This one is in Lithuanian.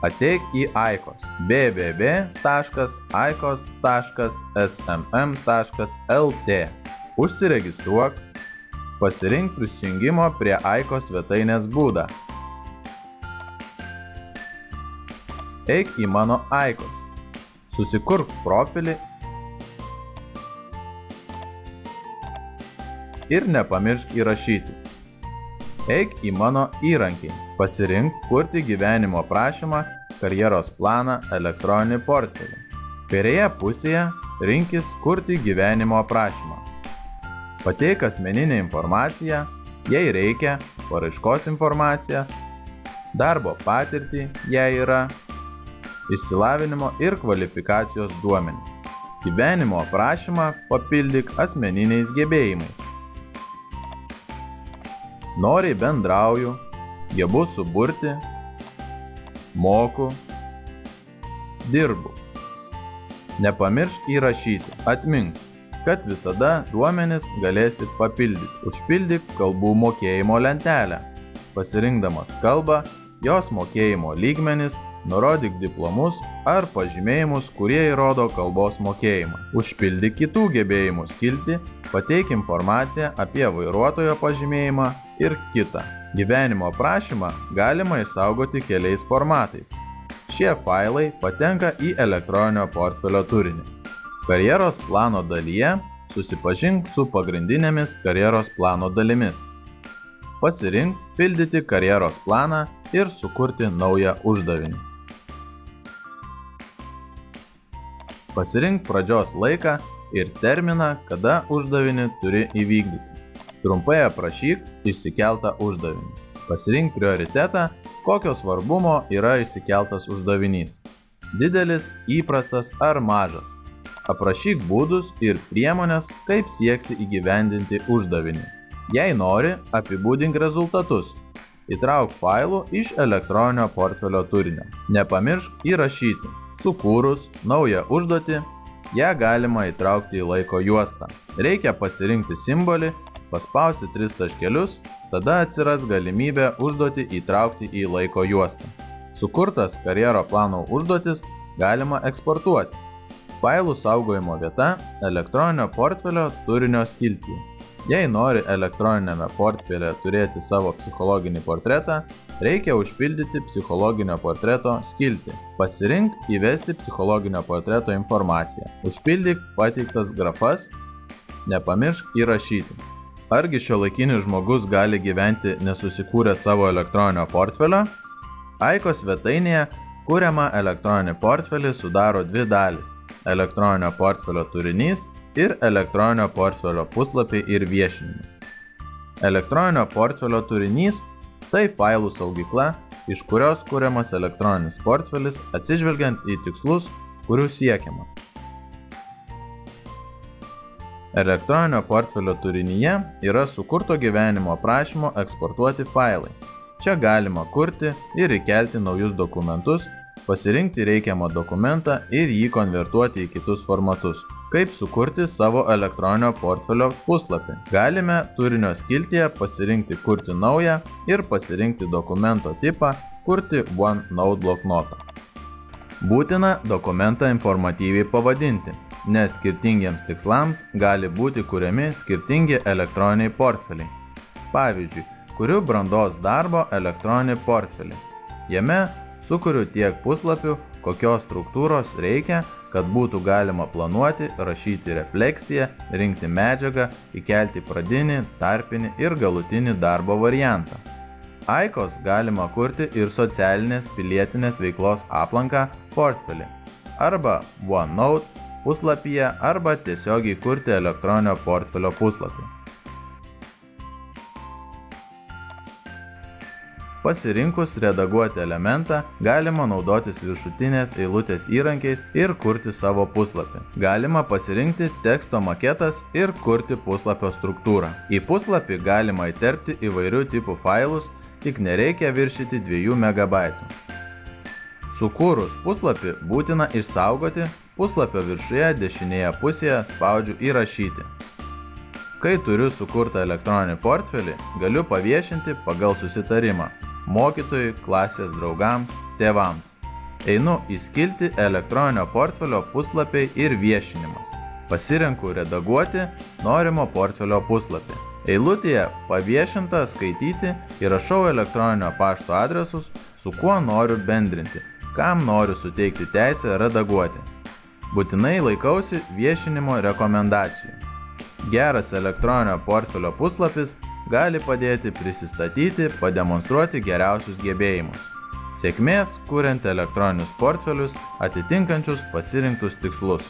Ateik į Aikos www.aikos.smm.lt. Užsiregistruok, pasirink prisijungimo prie Aikos svetainės būdą. Eik į Mano Aikos, susikurk profilį ir nepamiršk įrašyti. Eik į Mano įrankiai, pasirink kurti gyvenimo aprašymą, karjeros planą, elektroninį portfelį. Kairėje pusėje rinkis kurti gyvenimo aprašymą. Pateik asmeninę informaciją, jei reikia, paraiškos informaciją, darbo patirtį, jei yra, išsilavinimo ir kvalifikacijos duomenys. Gyvenimo aprašymą papildyk asmeniniais gebėjimais. Noriai bendrauju, gebu suburti, moku, dirbu. Nepamiršk įrašyti, atmink, kad visada duomenis galėsi papildyti. Užpildyk kalbų mokėjimo lentelę. Pasirinkdamas kalbą, jos mokėjimo lygmenis, nurodyk diplomus ar pažymėjimus, kurie įrodo kalbos mokėjimą. Užpildyk kitų gebėjimų skiltį, pateik informaciją apie vairuotojo pažymėjimą ir kitą. Gyvenimo aprašymą galima išsaugoti keliais formatais. Šie failai patenka į elektroninio portfelio turinį. Karjeros plano dalyje susipažink su pagrindinėmis karjeros plano dalimis. Pasirink pildyti karjeros planą ir sukurti naują uždavinį. Pasirink pradžios laiką ir terminą, kada uždavinį turi įvykdyti. Trumpai aprašyk išsikeltą uždavinį. Pasirink prioritetą, kokio svarbumo yra išsikeltas uždavinys. Didelis, įprastas ar mažas. Aprašyk būdus ir priemonės, kaip sieksi įgyvendinti uždavinį. Jei nori, apibūdink rezultatus. Įtrauk failų iš elektroninio portfelio turinio. Nepamiršk įrašyti. Sukūrus naują užduotį, ją galima įtraukti į laiko juostą. Reikia pasirinkti simbolį, paspausti 3 taškelius, tada atsiras galimybė užduotį įtraukti į laiko juostą. Sukurtas karjero plano užduotis galima eksportuoti. Failų saugojimo vieta elektroninio portfelio turinio skiltyje. Jei nori elektroninėme portfelė turėti savo psichologinį portretą, reikia užpildyti psichologinio portreto skiltį. Pasirink įvesti psichologinio portreto informaciją. Užpildyk pateiktas grafas, nepamiršk įrašyti. Argi šiuolaikinis žmogus gali gyventi nesusikūrę savo elektroninio portfelio? Aikos svetainėje kuriamą elektroninį portfelį sudaro 2 dalys – elektroninio portfelio turinys ir elektroninio portfelio puslapiai ir viešinimas. Elektroninio portfelio turinys – tai failų saugykla, iš kurios kuriamas elektroninis portfelis atsižvelgiant į tikslus, kurių siekiama. Elektroninio portfelio turinyje yra sukurto gyvenimo aprašymo eksportuoti failai. Čia galima kurti ir įkelti naujus dokumentus, pasirinkti reikiamą dokumentą ir jį konvertuoti į kitus formatus. Kaip sukurti savo elektroninio portfelio puslapį. Galime turinio skiltyje pasirinkti kurti naują ir pasirinkti dokumento tipą kurti OneNote bloknotą. Būtina dokumentą informatyviai pavadinti, nes skirtingiems tikslams gali būti kuriami skirtingi elektroniniai portfeliai. Pavyzdžiui, kuriu brandos darbo elektroninį portfelį. Jame sukuriu tiek puslapių, kokios struktūros reikia, kad būtų galima planuoti, rašyti refleksiją, rinkti medžiagą, įkelti pradinį, tarpinį ir galutinį darbo variantą. Aikos galima kurti ir socialinės pilietinės veiklos aplanką portfelį arba OneNote puslapyje arba tiesiogiai kurti elektroninio portfelio puslapį. Pasirinkus redaguoti elementą, galima naudotis viršutinės eilutės įrankiais ir kurti savo puslapį. Galima pasirinkti teksto maketas ir kurti puslapio struktūrą. Į puslapį galima įterpti įvairių tipų failus, tik nereikia viršyti 2 MB. Sukūrus puslapį būtina išsaugoti, puslapio viršuje dešinėje pusėje spaudžiu įrašyti. Kai turiu sukurtą elektroninį portfelį, galiu paviešinti pagal susitarimą mokytojui, klasės draugams, tėvams. Einu į skiltį elektroninio portfelio puslapiai ir viešinimas. Pasirenku redaguoti norimo portfelio puslapį. Eilutėje paviešinta skaityti įrašau elektroninio pašto adresus, su kuo noriu bendrinti, kam noriu suteikti teisę redaguoti. Būtinai laikausi viešinimo rekomendacijų. Geras elektroninio portfelio puslapis gali padėti prisistatyti, pademonstruoti geriausius gebėjimus. Sėkmės kuriant elektroninius portfelius atitinkančius pasirinktus tikslus.